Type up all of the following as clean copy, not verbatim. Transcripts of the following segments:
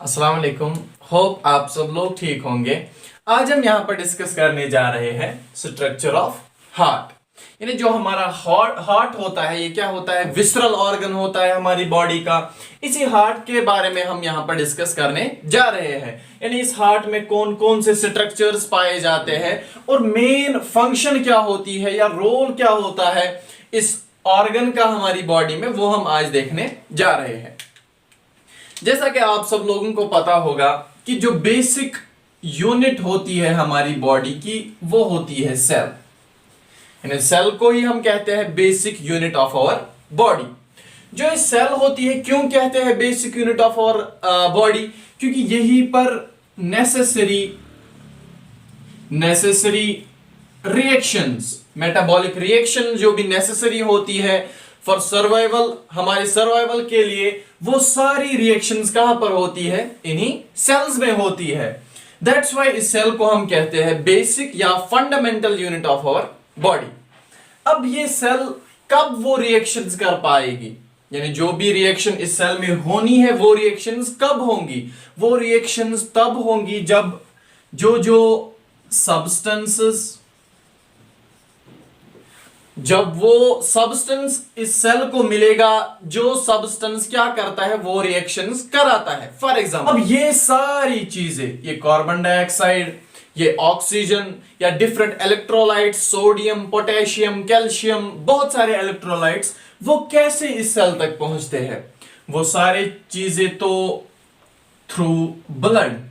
अस्सलाम वालेकुम। होप आप सब लोग ठीक होंगे। आज हम यहाँ पर डिस्कस करने जा रहे हैं स्ट्रक्चर ऑफ हार्ट। यानी जो हमारा हार्ट होता है, ये क्या होता है? विसरल ऑर्गन होता है हमारी बॉडी का। इसी हार्ट के बारे में हम यहाँ पर डिस्कस करने जा रहे हैं। यानी इस हार्ट में कौन कौन से स्ट्रक्चर्स पाए जाते हैं और मेन फंक्शन क्या होती है या रोल क्या होता है इस ऑर्गन का हमारी बॉडी में, वो हम आज देखने जा रहे हैं। जैसा कि आप सब लोगों को पता होगा कि जो बेसिक यूनिट होती है हमारी बॉडी की, वो होती है सेल। यानी सेल को ही हम कहते हैं basic unit of our body. जो ये सेल होती है, क्यों कहते हैं basic unit of our body? क्योंकि यहीं पर नेसेसरी रिएक्शंस, मेटाबॉलिक रिएक्शन जो भी नेसेसरी होती है फॉर सर्वाइवल, हमारे सर्वाइवल के लिए, वो सारी रिएक्शंस कहां पर होती है? इन्हीं सेल्स में होती है। दैट्स व्हाई इस सेल को हम कहते हैं बेसिक या fundamental unit of our body. अब ये सेल कब वो रिएक्शंस कर पाएगी? यानी जो भी रिएक्शन इस सेल में होनी है, वो रिएक्शंस कब होंगी? वो रिएक्शंस तब होंगी जब जो सब्सटेंसेस, जब वो सब्सटेंस इस सेल को मिलेगा, जो सब्सटेंस क्या करता है, वो रिएक्शंस कराता है। फॉर एग्जांपल, अब ये सारी चीजें, ये कार्बन डाइऑक्साइड, ये ऑक्सीजन या different electrolytes, sodium, potassium, calcium, बहुत सारे इलेक्ट्रोलाइट्स, वो कैसे इस सेल तक पहुंचते हैं? वो सारी चीजें तो थ्रू ब्लड,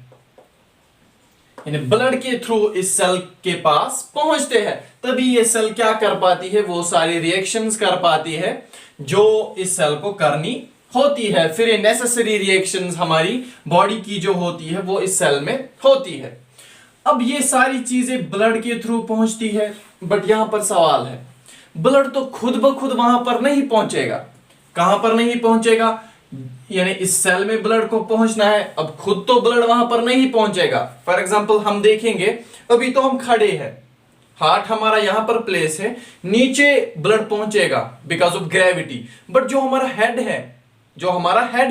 यानी ब्लड के थ्रू इस सेल के पास पहुंचते हैं। तभी ये सेल क्या कर पाती है? वो सारी रिएक्शंस कर पाती है जो इस सेल को करनी होती है। फिर ये नेसेसरी रिएक्शंस हमारी बॉडी की जो होती है, वो इस सेल में होती है। अब ये सारी चीजें ब्लड के थ्रू पहुंचती है, बट यहां पर सवाल है, ब्लड तो खुद ब खुद वहां पर नहीं पहुंचेगा। कहां पर नहीं पहुंचेगा? यानी इस सेल में ब्लड को पहुंचना है, अब खुद तो ब्लड वहां पर नहीं पहुंचेगा। फॉर एग्जांपल हम देखेंगे, अभी तो हम खड़े हैं, हार्ट हमारा यहां पर प्लेस है, नीचे ब्लड पहुंचेगा बिकॉज ऑफ ग्रेविटी। बट जो हमारा हेड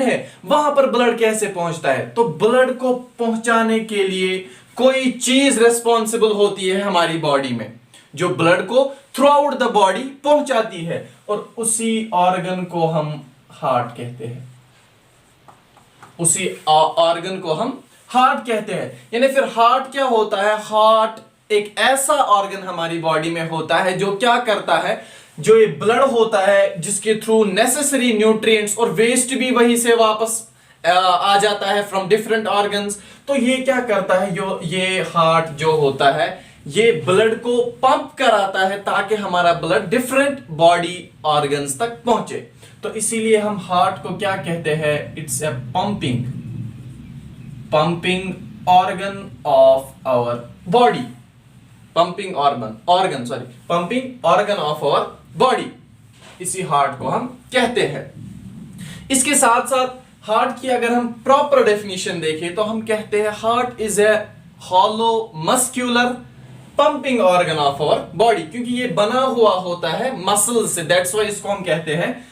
है, वहां पर ब्लड कैसे पहुंचता है? तो ब्लड को पहुंचाने के लिए कोई चीज रेस्पॉन्सिबल होती है हमारी बॉडी में, जो ब्लड को थ्रू आउट द बॉडी पहुंचाती है, और उसी ऑर्गन को हम हार्ट कहते हैं। उसी ऑर्गन को हम हार्ट कहते हैं। यानी फिर हार्ट क्या होता है? हार्ट एक ऐसा ऑर्गन हमारी बॉडी में होता है जो क्या करता है, जो ये ब्लड होता है जिसके थ्रू नेसेसरी न्यूट्रिएंट्स और वेस्ट भी वहीं से वापस आ जाता है फ्रॉम डिफरेंट ऑर्गन्स। तो ये क्या करता है, ये हार्ट जो होता है, ये ब्लड को पंप कराता है ताकि हमारा ब्लड डिफरेंट बॉडी ऑर्गन्स तक पहुंचे। तो इसीलिए हम हार्ट को क्या कहते हैं? It's a pumping organ of our body. Pumping organ of our body, इसी हार्ट को हम कहते हैं। इसके साथ साथ हार्ट की अगर हम प्रॉपर डेफिनेशन देखें तो हम कहते हैं heart is a hollow muscular pumping organ of our body, क्योंकि ये बना हुआ होता है मसल से। दैट्स व्हाई इसको हम कहते हैं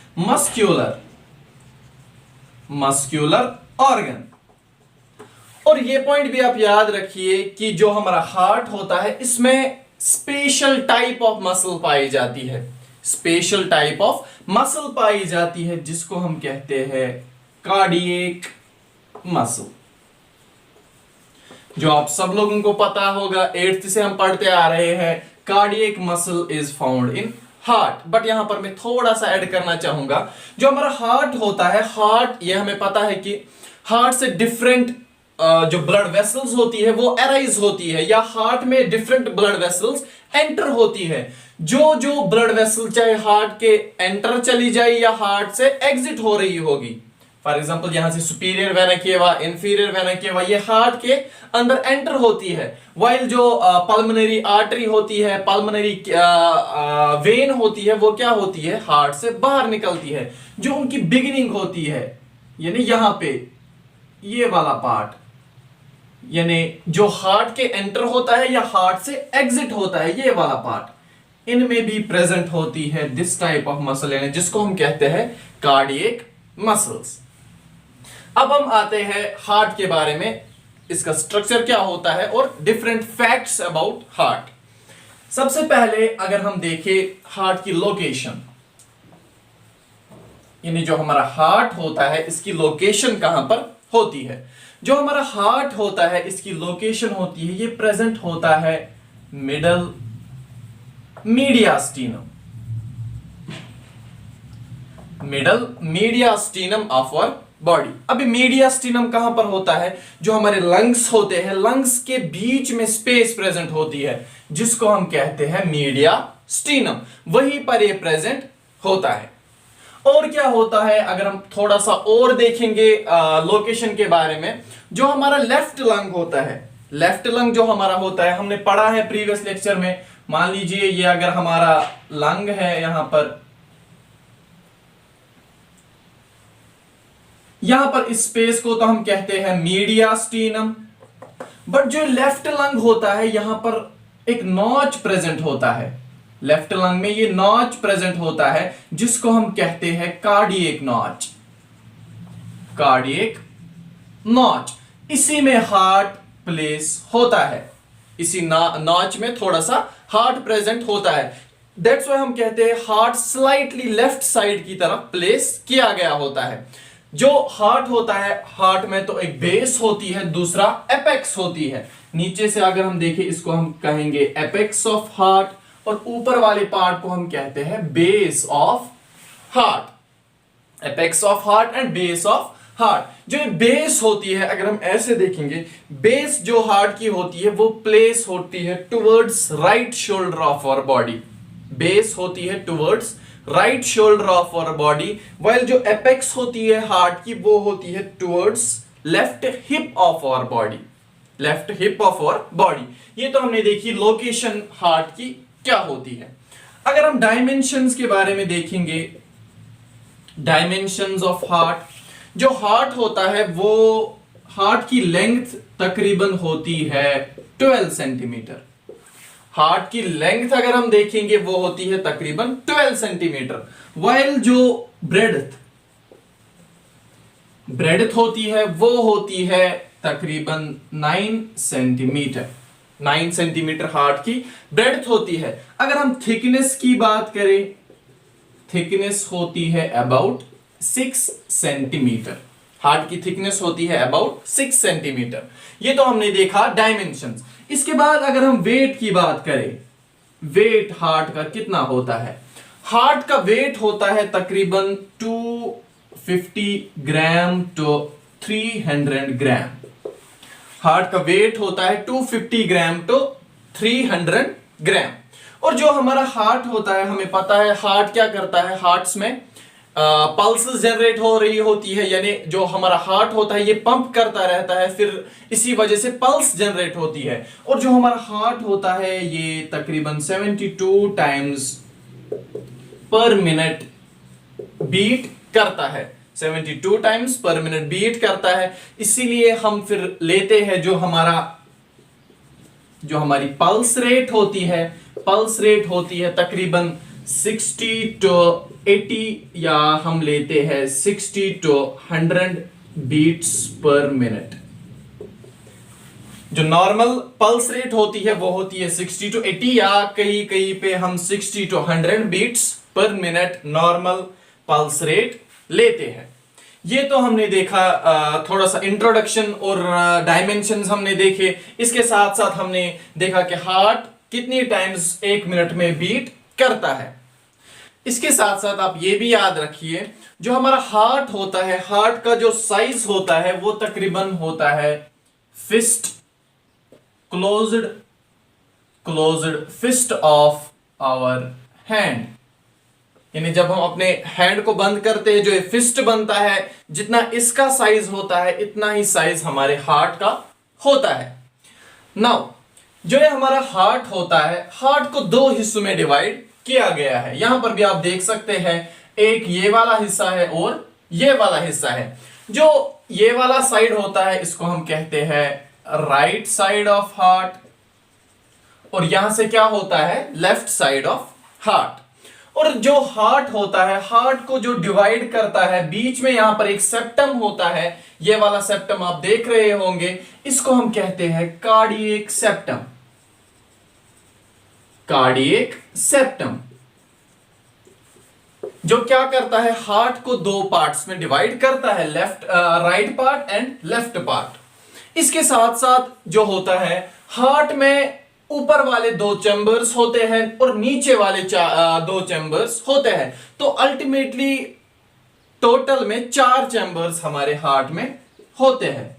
मस्क्यूलर ऑर्गन। और ये पॉइंट भी आप याद रखिए कि जो हमारा हार्ट होता है, इसमें स्पेशल टाइप ऑफ मसल पाई जाती है, जिसको हम कहते हैं कार्डियक मसल। जो आप सब लोगों को पता होगा, 8th से हम पढ़ते आ रहे हैं, cardiac muscle is found in heart. But यहां पर मैं थोड़ा सा ऐड करना चाहूंगा, जो हमारा हार्ट होता है, हार्ट, ये हमें पता है कि हार्ट से डिफरेंट जो ब्लड वेसल्स होती है वो अराइज होती है, या हार्ट में डिफरेंट ब्लड वेसल्स एंटर होती है। जो ब्लड वेसल चाहे हार्ट के एंटर चली जाए या हार्ट से एग्जिट हो रही होगी, फॉर एग्जांपल यहां से सुपीरियर वेना केवा, इंफीरियर वेना केवा, ये हार्ट के अंदर एंटर होती है। वाइल जो पल्मोनरी आर्टरी होती है, पल्मोनरी वेन होती है, वो क्या होती है? हार्ट से बाहर निकलती है। जो उनकी बिगिनिंग होती है, यानी यहां पे ये वाला पार्ट, यानी जो हार्ट के एंटर होता है या हार्ट से एग्जिट होता है, ये वाला पार्ट, इनमें भी प्रेजेंट होती है दिस टाइप ऑफ मसल, यानी जिसको हम कहते हैं कार्डियक मसल्स। अब हम आते हैं हार्ट के बारे में, इसका स्ट्रक्चर क्या होता है और डिफरेंट फैक्ट्स अबाउट हार्ट। सबसे पहले अगर हम देखें हार्ट की लोकेशन, यानी जो हमारा हार्ट होता है इसकी लोकेशन कहां पर होती है। जो हमारा हार्ट होता है इसकी लोकेशन होती है, ये प्रेजेंट होता है middle mediastinum, middle mediastinum of our body. अभी मीडियास्टिनम कहां पर होता है, जो हमारे लंग्स होते हैं, लंग्स के बीच में स्पेस प्रेजेंट होती है जिसको हम कहते हैं मीडियास्टिनम, वहीं पर ये प्रेजेंट होता है। और क्या होता है अगर हम थोड़ा सा और देखेंगे लोकेशन के बारे में, जो हमारा लेफ्ट लंग होता है, लेफ्ट लंग जो हमारा होता है, हमने पढ़ा है प्रीवियस लेक्चर में। मान लीजिए ये अगर हमारा लंग है, यहां पर इस स्पेस को तो हम कहते हैं मीडियास्टिनम। बट जो लेफ्ट लंग होता है यहां पर एक नॉच प्रेजेंट होता है, लेफ्ट लंग में ये नॉच प्रेजेंट होता है जिसको हम कहते हैं कार्डियक नॉच, कार्डियक नॉच। इसी में हार्ट प्लेस होता है, इसी नॉच में थोड़ा सा हार्ट प्रेजेंट होता है। दैट्स व्हाई हम कहते हैं हार्ट स्लाइटली लेफ्ट साइड की तरफ प्लेस किया गया होता है। जो हार्ट होता है, हार्ट में तो एक बेस होती है, दूसरा एपेक्स होती है। नीचे से अगर हम देखें इसको हम कहेंगे एपेक्स ऑफ हार्ट, और ऊपर वाले पार्ट को हम कहते हैं base of heart, apex of heart and base of heart. जो बेस होती है, अगर हम ऐसे देखेंगे, बेस जो हार्ट की होती है वो प्लेस होती है towards right shoulder of our body, base होती है towards right shoulder of our body, while जो एपेक्स होती है हार्ट की वो होती है towards left hip of our body, left hip of our body. ये तो हमने देखी लोकेशन हार्ट की क्या होती है। अगर हम डायमेंशंस के बारे में देखेंगे, डायमेंशंस ऑफ हार्ट, जो हार्ट होता है वो हार्ट की लेंथ तकरीबन होती है 12 सेंटीमीटर। हार्ट की लेंथ अगर हम देखेंगे वो होती है तकरीबन 12 सेंटीमीटर, वाइल जो ब्रेडथ होती है वो होती है तकरीबन 9 सेंटीमीटर, 9 सेंटीमीटर हार्ट की ब्रेडथ होती है। अगर हम थिकनेस की बात करें, थिकनेस होती है अबाउट 6 सेंटीमीटर, हार्ट की थिकनेस होती है अबाउट 6 सेंटीमीटर। ये तो हमने देखा डायमेंशंस। इसके बाद अगर हम वेट की बात करें, वेट हार्ट का कितना होता है, हार्ट का वेट होता है तकरीबन 250 ग्राम टू 300 ग्राम। हार्ट का वेट होता है 250 ग्राम टू 300 ग्राम। और जो हमारा हार्ट होता है, हमें पता है हार्ट क्या करता है, हार्ट्स में पल्सेस जनरेट हो रही होती है, यानी जो हमारा हार्ट होता है ये पंप करता रहता है, फिर इसी वजह से पल्स जनरेट होती है। और जो हमारा हार्ट होता है ये तकरीबन 72 टाइम्स पर मिनट बीट करता है, 72 टाइम्स पर मिनट बीट करता है। इसीलिए हम फिर लेते हैं जो हमारी पल्स रेट होती है, पल्स रेट होती है तकरीबन 60 to 80, या हम लेते हैं 60 to 100 बीट्स पर मिनट। जो नॉर्मल पल्स रेट होती है वो होती है 60 to 80, या कहीं कहीं पे हम 60 to 100 beats per minute normal pulse rate लेते हैं। ये तो हमने देखा, थोड़ा सा इंट्रोडक्शन और डायमेंशंस हमने देखे। इसके साथ साथ हमने देखा कि हार्ट कितनी टाइम्स 1 मिनट में बीट करता है। इसके साथ साथ आप ये भी याद रखिए, जो हमारा हार्ट होता है, हार्ट का जो साइज होता है वो तकरीबन होता है fist, closed fist of our hand. यानी जब हम अपने हैंड को बंद करते हैं, जो ये फिस्ट बनता है, जितना इसका साइज होता है इतना ही साइज हमारे हार्ट का होता है। नाउ जो ये हमारा हार्ट होता है, हार्ट को 2 हिस्सों में डिवाइड किया गया है। यहां पर भी आप देख सकते हैं, एक ये वाला हिस्सा है और ये वाला हिस्सा है। जो ये वाला साइड होता है इसको हम कहते हैं राइट साइड ऑफ हार्ट, और यहां से क्या होता है, लेफ्ट साइड ऑफ हार्ट। और जो हार्ट होता है, हार्ट को जो डिवाइड करता है, बीच में यहां पर एक सेप्टम होता है, ये वाला सेप्टम आप देख रहे होंगे, इसको हम कहते हैं कार्डियक सेप्टम। कार्डियक सेप्टम जो क्या करता है, हार्ट को दो पार्ट्स में डिवाइड करता है, left right part and left part. इसके साथ साथ जो होता है, हार्ट में ऊपर वाले दो चैम्बर्स होते हैं और नीचे वाले दो चैम्बर्स होते हैं। तो अल्टीमेटली टोटल में 4 चैम्बर्स हमारे हार्ट में होते हैं।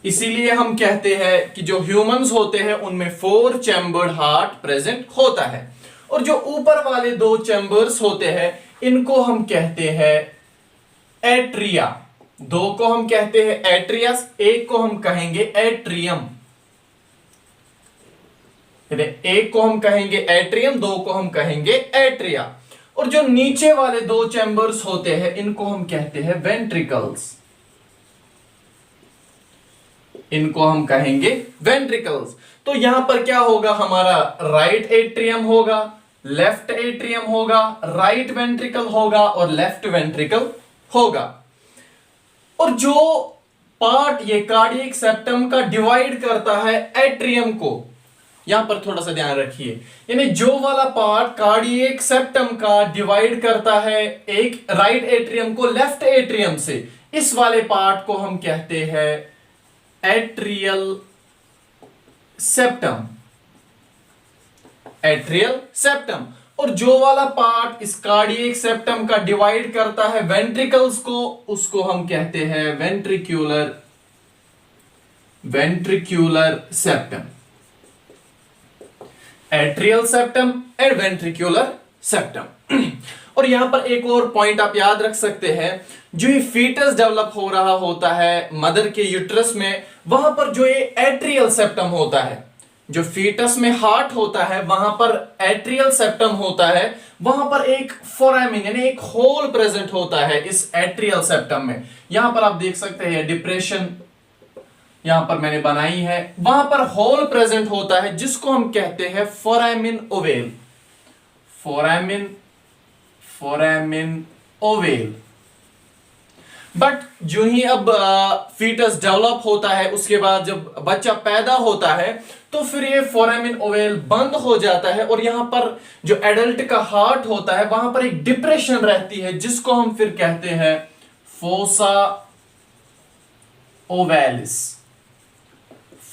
इसीलिए हम कहते हैं कि जो ह्यूमंस होते हैं उनमें 4 चैम्बर्ड हार्ट प्रेजेंट होता है। और जो ऊपर वाले दो चैम्बर्स होते हैं इनको हम कहते हैं एट्रिया। दो को हम कहते हैं एट्रियस, एक को हम कहेंगे एट्रियम। एक को हम कहेंगे एट्रियम, दो को हम कहेंगे एट्रिया। और जो नीचे वाले दो चैम्बर्स होते हैं इनको हम कहते हैं वेंट्रिकल्स। इनको हम कहेंगे वेंट्रिकल्स। तो यहां पर क्या होगा, हमारा राइट एट्रियम होगा, लेफ्ट एट्रियम होगा, राइट वेंट्रिकल होगा और लेफ्ट वेंट्रिकल होगा। और जो पार्ट ये कार्डियक सेप्टम का डिवाइड करता है एट्रियम को, यहां पर थोड़ा सा ध्यान रखिए, यानी जो वाला पार्ट कार्डियक सेप्टम का डिवाइड करता है एक राइट एट्रियम को लेफ्ट एट्रियम से, इस वाले पार्ट को हम कहते हैं एट्रियल सेप्टम। Atrial septum. और जो वाला पार्ट इस कार्डियक सेप्टम का डिवाइड करता है वेंट्रिकल्स को, उसको हम कहते हैं ventricular septum. Atrial septum and ventricular septum. और यहां पर एक और पॉइंट आप याद रख सकते हैं, जो ये फीटस डेवलप हो रहा होता है मदर के यूट्रस में, वहां पर जो ये एट्रियल सेप्टम होता है, जो फीटस में हार्ट होता है वहां पर एट्रियल सेप्टम होता है, वहां पर एक फोरामिन यानी एक होल प्रेजेंट होता है इस एट्रियल सेप्टम में। यहां पर आप देख सकते हैं डिप्रेशन यहां पर मैंने बनाई है, वहां पर होल प्रेजेंट होता है जिसको हम कहते हैं foramen oval. Foramen oval. But जो ही अब फीटस डेवलप होता है, उसके बाद जब बच्चा पैदा होता है तो फिर ये फोरामिन ओवेल बंद हो जाता है और यहां पर जो एडल्ट का हार्ट होता है वहां पर एक डिप्रेशन रहती है जिसको हम फिर कहते हैं fossa ovalis.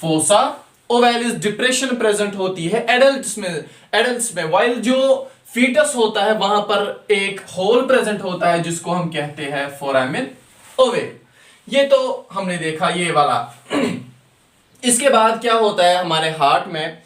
Fossa ovalis depression present होती है एडल्ट्स में। वाइल जो फीटस होता है वहां पर एक होल प्रेजेंट होता है जिसको हम कहते हैं फोरामिन ओवेल। ये तो हमने देखा ये वाला। इसके बाद क्या होता है हमारे हार्ट में,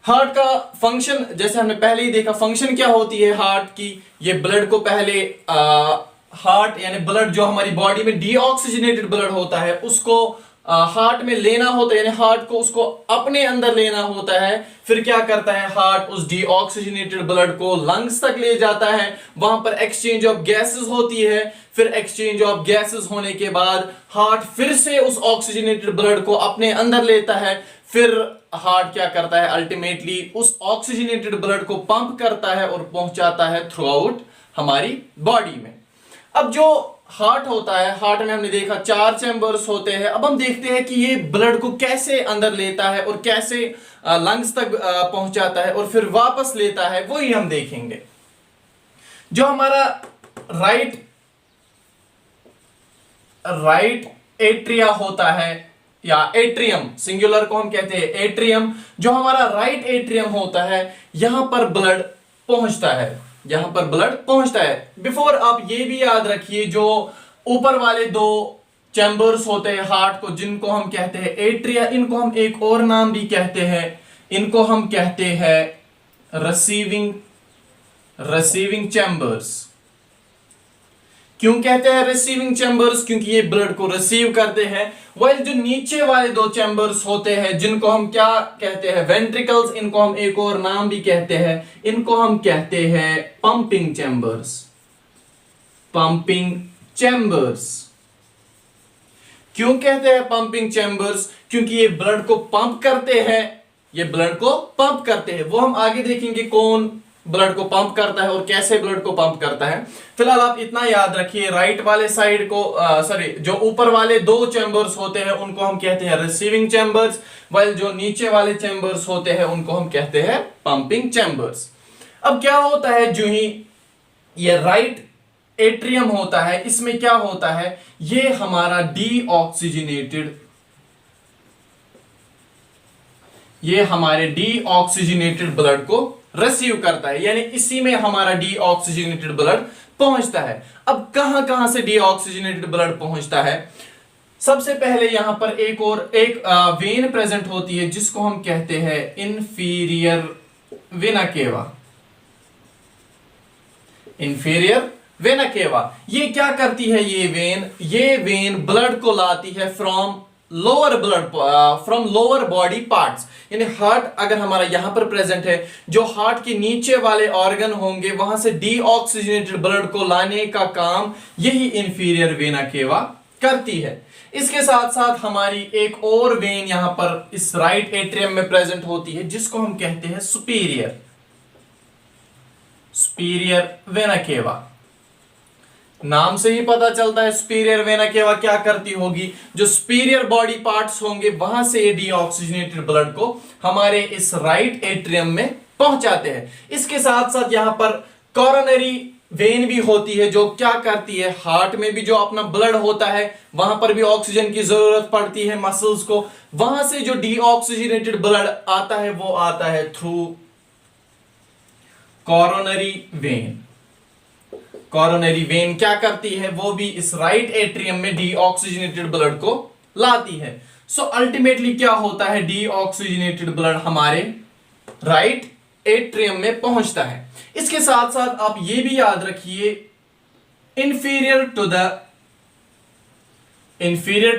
हार्ट का फंक्शन जैसे हमने पहले ही देखा, फंक्शन क्या होती है हार्ट की, ये ब्लड को पहले हार्ट यानी ब्लड जो हमारी बॉडी में डीऑक्सीजनेटेड ब्लड होता है उसको हार्ट में लेना होता है, यानी हार्ट को उसको अपने अंदर लेना होता है। फिर क्या करता है हार्ट, उस डीऑक्सीजनेटेड ब्लड को लंग्स तक ले जाता है, वहां पर एक्सचेंज ऑफ गैसेस होती है। फिर एक्सचेंज ऑफ गैसेस होने के बाद हार्ट फिर से उस ऑक्सीजनेटेड ब्लड को अपने अंदर लेता है। फिर हार्ट क्या करता है, अल्टीमेटली उस ऑक्सीजनेटेड ब्लड को पंप करता है और पहुंचाता है थ्रू आउट हमारी बॉडी में। अब जो हार्ट होता है, हार्ट में हमने देखा 4 चैम्बर्स होते हैं। अब हम देखते हैं कि ये ब्लड को कैसे अंदर लेता है और कैसे लंग्स तक पहुंचाता है और फिर वापस लेता है, वही हम देखेंगे। जो हमारा राइट एट्रिया होता है या एट्रियम, सिंगुलर को हम कहते हैं एट्रियम, जो हमारा राइट एट्रियम होता है, यहां पर ब्लड पहुंचता है। बिफोर आप ये भी याद रखिए, जो ऊपर वाले दो चैम्बर्स होते हैं हार्ट को, जिनको हम कहते हैं एट्रिया, इनको हम एक और नाम भी कहते हैं, इनको हम कहते हैं रिसीविंग चैम्बर्स। क्यों कहते हैं रिसीविंग चैम्बर्स? क्योंकि ये ब्लड को रिसीव करते हैं। वही जो नीचे वाले दो चैम्बर्स होते हैं जिनको हम क्या कहते हैं, वेंट्रिकल्स, इनको हम एक और नाम भी कहते हैं, इनको हम कहते हैं पंपिंग चैम्बर्स। क्यों कहते हैं पंपिंग चैम्बर्स? क्योंकि ये ब्लड को पंप करते हैं, वो हम आगे देखेंगे कौन ब्लड को पंप करता है और कैसे ब्लड को पंप करता है। फिलहाल आप इतना याद रखिए, राइट वाले साइड को जो ऊपर वाले दो चैम्बर्स होते हैं उनको हम कहते हैं रिसीविंग चैम्बर्स, वाइल जो नीचे वाले चैम्बर्स होते हैं उनको हम कहते हैं पंपिंग चैम्बर्स। अब क्या होता है, जो ही ये राइट एट्रियम होता है इसमें क्या होता है, ये हमारा डीऑक्सीजनेटेड ब्लड को रिसीव करता है, यानी इसी में हमारा डीऑक्सीजनेटेड ब्लड पहुंचता है। अब कहां कहां से डीऑक्सीजनेटेड ब्लड पहुंचता है, सबसे पहले यहां पर एक वेन प्रेजेंट होती है जिसको हम कहते हैं inferior vena cava. Inferior vena cava ये क्या करती है, ये वेन ब्लड को लाती है फ्रॉम लोअर बॉडी पार्ट्स, यानी हार्ट अगर हमारा यहां पर प्रेजेंट है, जो हार्ट के नीचे वाले ऑर्गन होंगे वहां से डीऑक्सीजनेटेड ब्लड को लाने का काम यही इंफीरियर वेना केवा करती है। इसके साथ साथ हमारी एक और वेन यहां पर इस राइट एट्रियम में प्रेजेंट होती है जिसको हम कहते हैं सुपीरियर वेना केवा। नाम से ही पता चलता है सुपीरियर वेना केवा क्या करती होगी, जो सुपीरियर बॉडी पार्ट्स होंगे वहां से ये डीऑक्सीजनेटेड ब्लड को हमारे इस राइट एट्रियम में पहुंचाते हैं। इसके साथ साथ यहां पर कोरोनरी वेन भी होती है जो क्या करती है, हार्ट में भी जो अपना ब्लड होता है वहां पर भी ऑक्सीजन की जरूरत पड़ती है मसल्स को, वहां से जो डीऑक्सीजनेटेड ब्लड आता है वो आता है through coronary when. Coronary when क्या करती है, वो भी इस राइट एट्रियम में डीऑक्सीजनेटेड ब्लड को लाती है। सो अल्टीमेटली क्या होता है, डीऑक्सीजनेटेड ब्लड हमारे राइट एट्रियम में पहुंचता है। इसके साथ साथ आप ये भी याद रखिए, inferior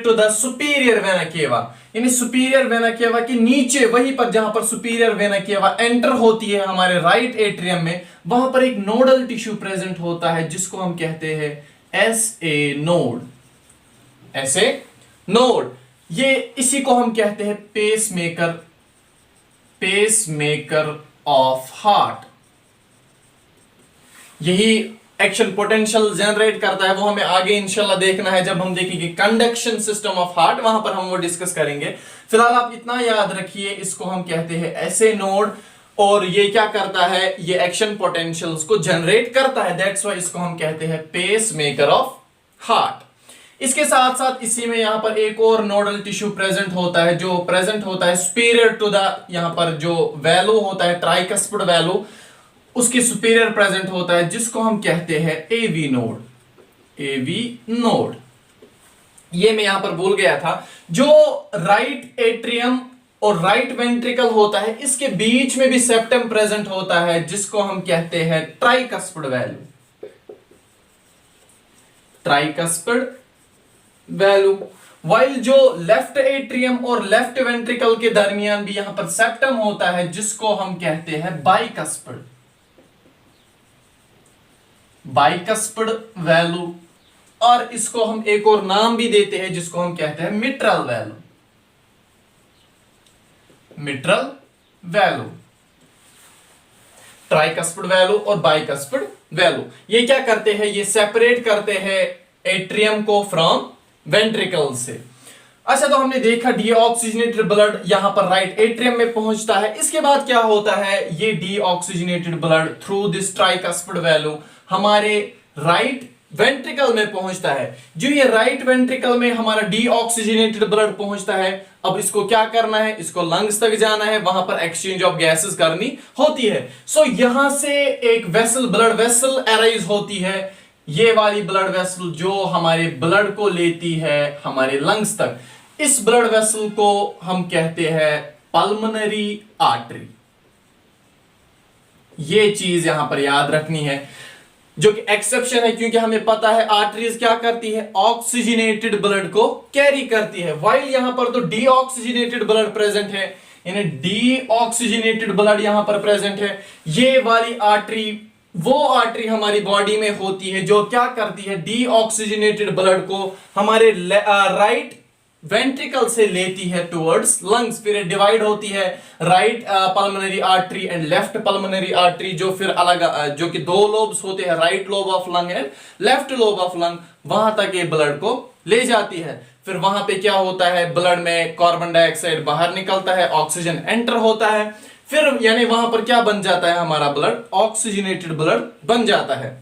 to the superior vena cava, यानी सुपीरियर वेना केवा के नीचे वहीं पर जहां पर सुपीरियर वेना केवा एंटर होती है हमारे राइट एट्रियम में, वहां पर एक नोडल टिश्यू प्रेजेंट होता है जिसको हम कहते हैं एसए नोड। ये इसी को हम कहते हैं पेसमेकर ऑफ हार्ट। यही एक्शन पोटेंशियल जनरेट करता है, वो हमें आगे इंशाल्लाह देखना है जब हम देखेंगे कंडक्शन सिस्टम ऑफ हार्ट, वहां पर हम वो डिस्कस करेंगे। फिलहाल आप इतना याद रखिए, इसको हम कहते हैं एसए नोड, और ये क्या करता है, ये एक्शन पोटेंशियल्स को जनरेट करता है, दैट्स व्हाई इसको हम कहते हैं पेस मेकर ऑफ हार्ट। इसके साथ साथ इसी में यहां पर एक और नोडल टिश्यू प्रेजेंट होता है जो प्रेजेंट होता है सुपीरियर टू द, यहां पर जो वैल्यू होता है ट्राइकस्पिड वैल्यू उसकी सुपीरियर प्रेजेंट होता है जिसको हम कहते हैं एवी नोड। ये मैं यहां पर भूल गया था, जो राइट एट्रियम और राइट वेंट्रिकल होता है इसके बीच में भी सेप्टम प्रेजेंट होता है जिसको हम कहते हैं ट्राइकस्पिड वैल्यू। वाइल जो लेफ्ट एट्रियम और लेफ्ट वेंट्रिकल के दरमियान भी यहां पर सेप्टम होता है जिसको हम कहते हैं बाइकस्पिड वैल्यू, और इसको हम एक और नाम भी देते हैं जिसको हम कहते हैं मिट्रल वैल्यू। ट्राइकस्पिड वैल्यू और बाइकस्पिड वैल्यू ये क्या करते हैं, ये सेपरेट करते हैं एट्रियम को फ्रॉम वेंट्रिकल से। अच्छा, तो हमने देखा डीऑक्सीजनेटेड ब्लड यहां पर राइट एट्रियम में पहुंचता है। इसके बाद क्या होता है, ये deoxygenated blood through this tricuspid value हमारे राइट वेंट्रिकल में पहुंचता है। जो ये राइट वेंट्रिकल में हमारा डीऑक्सीजनेटेड ब्लड पहुंचता है, अब इसको क्या करना है, इसको लंग्स तक जाना है, वहां पर एक्सचेंज ऑफ गैसेस करनी होती है। सो यहां से एक ब्लड वेसल अराइज होती है, ये वाली ब्लड वेसल जो हमारे ब्लड को लेती है हमारे लंग्स तक। इस ब्लड वेसल को हम कहते हैं पल्मोनरी आर्टरी। ये चीज यहां पर याद रखनी है, जो कि एक्सेप्शन है, क्योंकि हमें पता है आर्टरीज क्या करती है, ऑक्सीजनेटेड ब्लड को कैरी करती है। वाइल यहां पर तो डीऑक्सीजनेटेड ब्लड प्रेजेंट है, यानी डीऑक्सीजनेटेड ब्लड यहां पर प्रेजेंट है। ये वाली आर्टरी वो आर्टरी हमारी बॉडी में होती है जो क्या करती है, डीऑक्सीजनेटेड ब्लड को हमारे राइट वेंट्रिकल से लेती है टुवर्ड्स लंग्स, फिर डिवाइड होती है right pulmonary artery and left pulmonary artery, जो फिर अलग जो कि दो लोब्स होते हैं, right lobe of lung and left lobe of lung, वहां तक ये ब्लड को ले जाती है। फिर वहां पे क्या होता है, ब्लड में कार्बन डाइऑक्साइड बाहर निकलता है, ऑक्सीजन एंटर होता है, फिर यानी वहां पर क्या बन जाता है, हमारा ब्लड ऑक्सीजनेटेड ब्लड बन जाता है।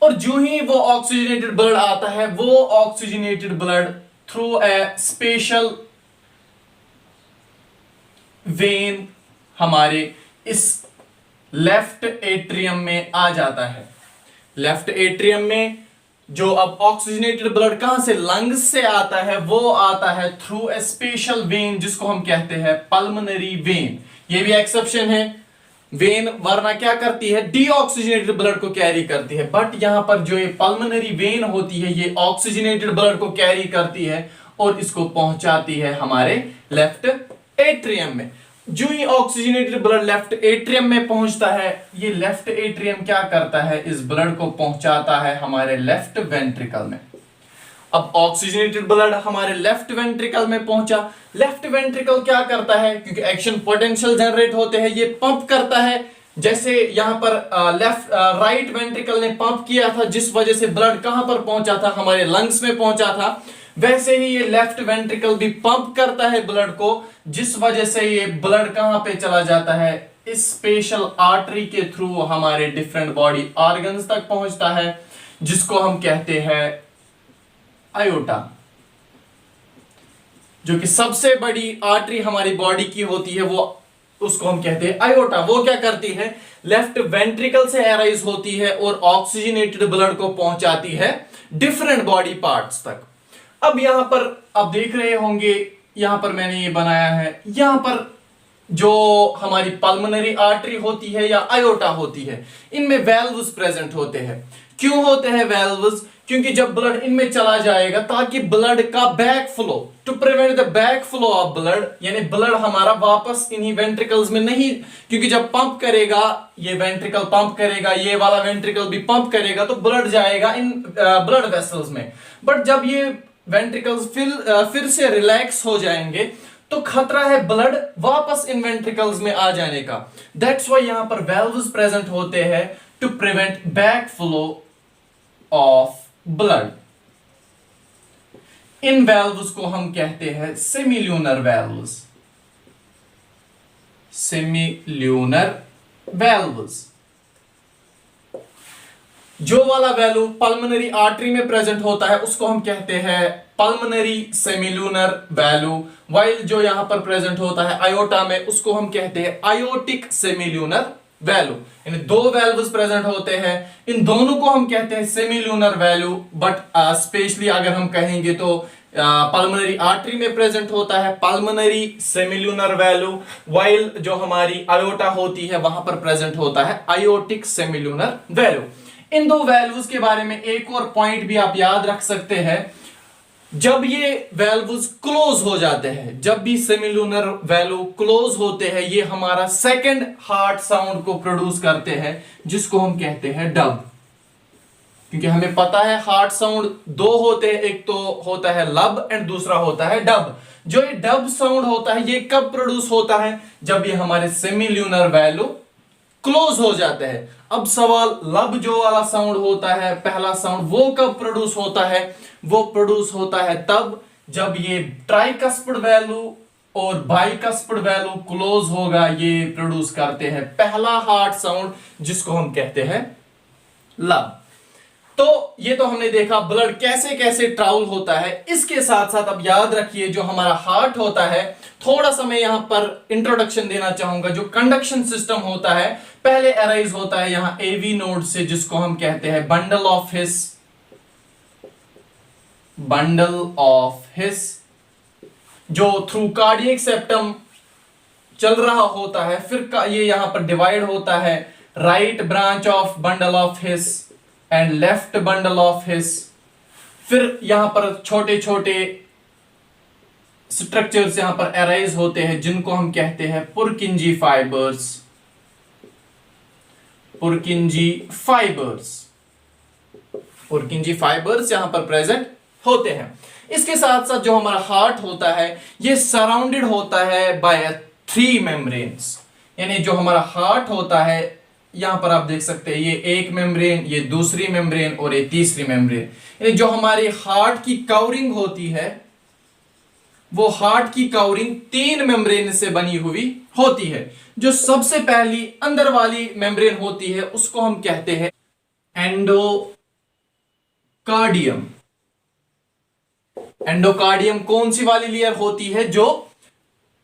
और जो ही वो ऑक्सीजनेटेड ब्लड आता है, वो oxygenated blood through a special when हमारे इस लेफ्ट एट्रियम में आ जाता है। लेफ्ट एट्रियम में जो अब ऑक्सीजनेटेड ब्लड कहां से, लंग्स से आता है, वो आता है थ्रू ए स्पेशल वेन जिसको हम कहते हैं पल्मोनरी वेन। ये भी एक्सेप्शन है, वेन वरना क्या करती है, डीऑक्सीजनेटेड ब्लड को कैरी करती है, बट यहां पर जो ये पल्मोनरी वेन होती है ये ऑक्सीजनेटेड ब्लड को कैरी करती है और इसको पहुंचाती है हमारे लेफ्ट एट्रियम में। जो ही ऑक्सीजनेटेड ब्लड लेफ्ट एट्रियम में पहुंचता है, ये लेफ्ट एट्रियम क्या करता है, इस ब्लड को पहुंचाता है हमारे लेफ्ट वेंट्रिकल में। अब ऑक्सीजनेटेड ब्लड हमारे लेफ्ट वेंट्रिकल में पहुंचा, लेफ्ट वेंट्रिकल क्या करता है, क्योंकि एक्शन पोटेंशियल जनरेट होते हैं, ये पंप करता है। जैसे यहां पर राइट वेंट्रिकल ने पंप किया था, जिस वजह से ब्लड कहां पर पहुंचा था, हमारे लंग्स में पहुंचा था, वैसे ही ये लेफ्ट वेंट्रिकल भी पंप करता है ब्लड को, जिस वजह से ये ब्लड कहां पे चला जाता है, इस स्पेशल आर्टरी के थ्रू हमारे डिफरेंट बॉडी ऑर्गन्स तक पहुंचता है, जिसको हम कहते हैं आयोटा, जो कि सबसे बड़ी आर्टरी हमारी बॉडी की होती है, वो उसको हम कहते हैं आयोटा। वो क्या करती है, लेफ्ट वेंट्रिकल से एराइज होती है और ऑक्सीजनेटेड ब्लड को पहुंचाती है डिफरेंट बॉडी पार्ट्स तक। अब यहां पर आप देख रहे होंगे, यहां पर मैंने ये बनाया है, यहां पर जो हमारी पल्मोनरी आर्टरी होती है या आयोटा होती है, इनमें वेल्व्स प्रेजेंट होते हैं। क्यों होते हैं वेल्व्स, क्योंकि जब ब्लड इनमें चला जाएगा, ताकि ब्लड का back flow, to prevent the back flow of blood, यानी ब्लड हमारा वापस इन्हीं वेंट्रिकल्स में नहीं, क्योंकि जब पंप करेगा, ये वेंट्रिकल पंप करेगा, ये वाला वेंट्रिकल भी पंप करेगा, तो ब्लड जाएगा इन ब्लड वेसल्स में। बट जब ये वेंट्रिकल्स फिर से रिलैक्स हो जाएंगे, तो खतरा है ब्लड वापस इन वेंट्रिकल्स में आ जाने का। दैट्स व्हाई यहां पर वेल्व्स प्रेजेंट होते हैं to prevent back flow of blood. इन वेल्व्स को हम कहते हैं सेमील्यूनर वेल्व्स। सेमील्यूनर वेल्व्स, जो वाला वैल्यू पल्मोनरी आर्टरी में प्रेजेंट होता है उसको हम कहते हैं पल्मोनरी सेमील्यूनर वैल्यू, वाइल जो यहां पर प्रेजेंट होता है आयोटा में, उसको हम कहते हैं आयोटिक सेमील्यूनर वैल्यू। इन दो वैल्व्स प्रेजेंट होते हैं, इन दोनों को हम कहते हैं सेमील्यूनर वैल्यू, बट स्पेशली अगर हम कहेंगे तो पल्मोनरी आर्टरी में प्रेजेंट होता है पल्मोनरी सेमील्यूनर वैल्यू, वाइल जो हमारी आयोटा होती है वहां पर प्रेजेंट होता है आयोटिक सेमील्यूनर वैल्यू। इन दो वैल्यूज के बारे में एक और पॉइंट भी आप याद रख सकते हैं, जब ये वैल्व्स क्लोज हो जाते हैं, जब भी सेमील्यूनर वैल्यू क्लोज होते हैं, ये हमारा सेकंड हार्ट साउंड को प्रोड्यूस करते हैं, जिसको हम कहते हैं डब। क्योंकि हमें पता है हार्ट साउंड दो होते हैं, एक तो होता है लब एंड दूसरा होता है डब। जो ये डब साउंड होता है, ये कब प्रोड्यूस होता है, जब ये हमारे सेमील्यूनर वैल्यू क्लोज हो जाते हैं। अब सवाल, लब जो वाला साउंड होता है, पहला साउंड, वो कब प्रोड्यूस होता है, वो प्रोड्यूस होता है तब जब ये ट्राइकस्पिड वैल्यू और बाइकस्पिड वैल्यू क्लोज होगा, ये प्रोड्यूस करते हैं पहला हार्ट साउंड, जिसको हम कहते हैं लब। तो ये तो हमने देखा ब्लड कैसे कैसे ट्रैवल होता है। इसके साथ साथ अब याद रखिए, जो हमारा हार्ट होता है, थोड़ा सा मैं यहां पर इंट्रोडक्शन देना चाहूंगा। जो कंडक्शन सिस्टम होता है, पहले अराइज होता है यहां एवी नोड से, जिसको हम कहते हैं bundle of his, bundle of his, जो थ्रू कार्डियक सेप्टम चल रहा होता है। फिर ये यहां पर डिवाइड होता है, right branch of bundle of his and left bundle of his. फिर यहां पर छोटे छोटे स्ट्रक्चर्स यहां पर अराइज होते हैं, जिनको हम कहते हैं पुरकिंजी फाइबर्स, पुरकिंजी फाइबर्स, पुरकिंजी फाइबर्स यहां पर प्रेजेंट होते हैं। इसके साथ साथ जो हमारा हार्ट होता है ये सराउंडेड होता है बाय 3 मेम्ब्रेन्स, यानी जो हमारा हार्ट होता है यहां पर आप देख सकते हैं ये एक मेम्ब्रेन, ये दूसरी मेम्ब्रेन और ये तीसरी मेम्ब्रेन, यानी जो हमारी हार्ट की कवरिंग होती है वो हार्ट की कवरिंग 3 मेम्ब्रेन से बनी हुई होती है। जो सबसे पहली अंदर वाली मेम्ब्रेन होती है उसको हम कहते हैं एंडोकार्डियम। एंडोकार्डियम कौन सी वाली लेयर होती है? जो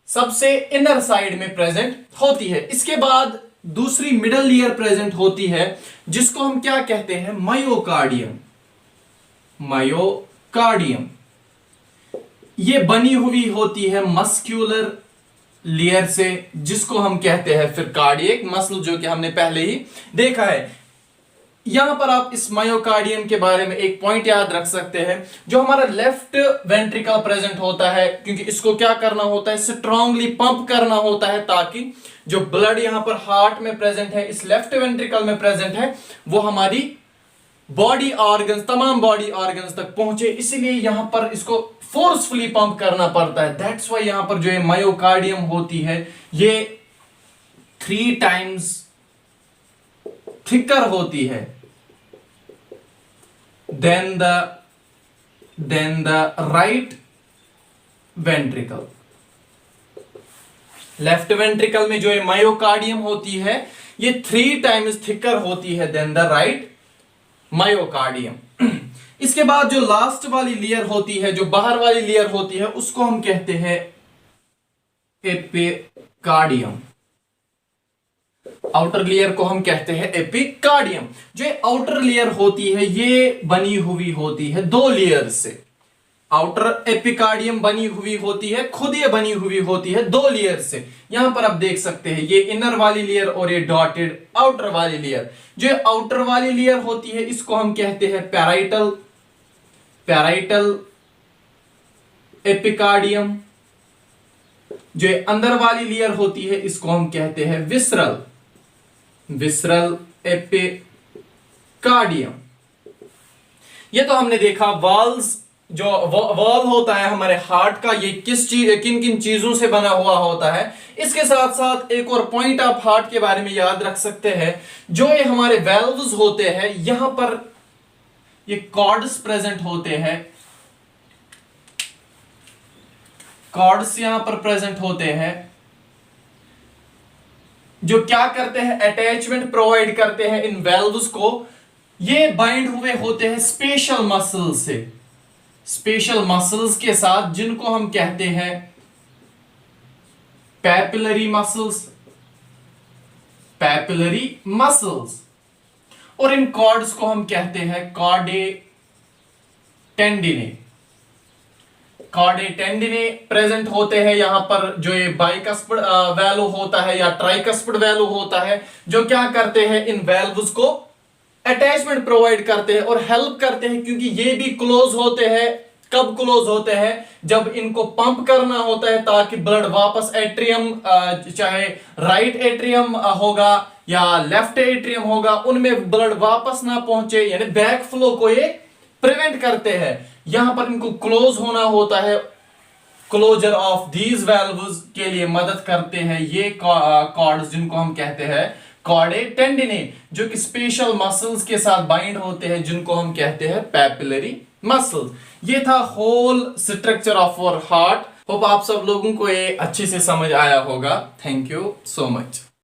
सबसे इनर साइड में प्रेजेंट होती है। इसके बाद दूसरी मिडल लेयर प्रेजेंट होती है जिसको हम क्या कहते हैं? मायोकार्डियम। मायोकार्डियम ये बनी हुई होती है मस्क्यूलर लेयर से जिसको हम कहते हैं फिर कार्डियक मसल, जो कि हमने पहले ही देखा है। यहां पर आप इस मायोकार्डियम के बारे में एक पॉइंट याद रख सकते हैं, जो हमारा लेफ्ट वेंट्रिकल प्रेजेंट होता है, क्योंकि इसको क्या करना होता है? स्ट्रांगली पंप करना होता है ताकि जो ब्लड यहां पर हार्ट में प्रेजेंट है, इस लेफ्ट वेंट्रिकल में प्रेजेंट है, वो हमारी बॉडी ऑर्गन्स, तमाम बॉडी ऑर्गन्स तक पहुंचे। इसीलिए यहां पर इसको फोर्सफुली पंप करना पड़ता है। दैट्स वाई यहां पर जो ये मायोकार्डियम होती है ये 3 टाइम्स थिकर होती है than the right ventricle. Left ventricle में जो ये मायोकार्डियम होती है ये 3 टाइम्स थिकर होती है देन द राइट मायोकार्डियम। इसके बाद जो लास्ट वाली लेयर होती है, जो बाहर वाली लेयर होती है, उसको हम कहते हैं एपिकार्डियम। आउटर लेयर को हम कहते हैं एपिकार्डियम। जो आउटर लेयर होती है ये बनी हुई होती है 2 लेयर से। आउटर एपिकार्डियम बनी हुई होती है, खुद ये बनी हुई होती है 2 लेयर से। यहां पर आप देख सकते हैं ये इनर वाली लेयर और ये डॉटेड आउटर वाली लेयर। जो आउटर वाली लेयर होती है इसको हम कहते हैं पैराइटल एपिकार्डियम। जो अंदर वाली लेयर होती है इसको हम कहते हैं विसरल एपिकार्डियम। ये तो हमने देखा वॉल्स, जो वॉल होता है हमारे हार्ट का, ये किन किन चीजों से बना हुआ होता है। इसके साथ साथ एक और पॉइंट आप हार्ट के बारे में याद रख सकते हैं, जो ये हमारे वेल्व्स होते हैं यहां पर ये कॉर्ड्स प्रेजेंट होते हैं। कॉर्ड्स यहां पर प्रेजेंट होते हैं जो क्या करते हैं? अटैचमेंट प्रोवाइड करते हैं इन वेल्व्स को। ये बाइंड हुए होते हैं स्पेशल मसल से, स्पेशल मसल्स के साथ, जिनको हम कहते हैं पैपिलरी मसल्स। और इन कॉर्ड्स को हम कहते हैं कॉर्डे टेंडिने प्रेजेंट होते हैं यहां पर। जो ये बाइकस्पिड वैल्यू होता है या ट्राइकस्पिड वैल्यू होता है, जो क्या करते हैं? इन वैल्व्स को अटैचमेंट प्रोवाइड करते हैं और हेल्प करते हैं, क्योंकि ये भी क्लोज होते हैं। कब क्लोज होते हैं? जब इनको पंप करना होता है ताकि ब्लड वापस एट्रियम, चाहे राइट एट्रियम होगा या लेफ्ट एट्रियम होगा, उनमें ब्लड वापस ना पहुंचे, यानी बैक फ्लो को ये प्रिवेंट करते हैं। यहां पर इनको क्लोज होना होता है। क्लोजर ऑफ दीज वैल्व्स के लिए मदद करते हैं ये कॉर्ड्स, जिनको हम कहते हैं कॉर्डे टेंडिने, जो कि स्पेशल मसल्स के साथ बाइंड होते हैं, जिनको हम कहते हैं पैपिलरी मसल्स। ये था whole structure of our heart. Hope आप सब लोगों को ये अच्छे से समझ आया होगा। Thank you so much.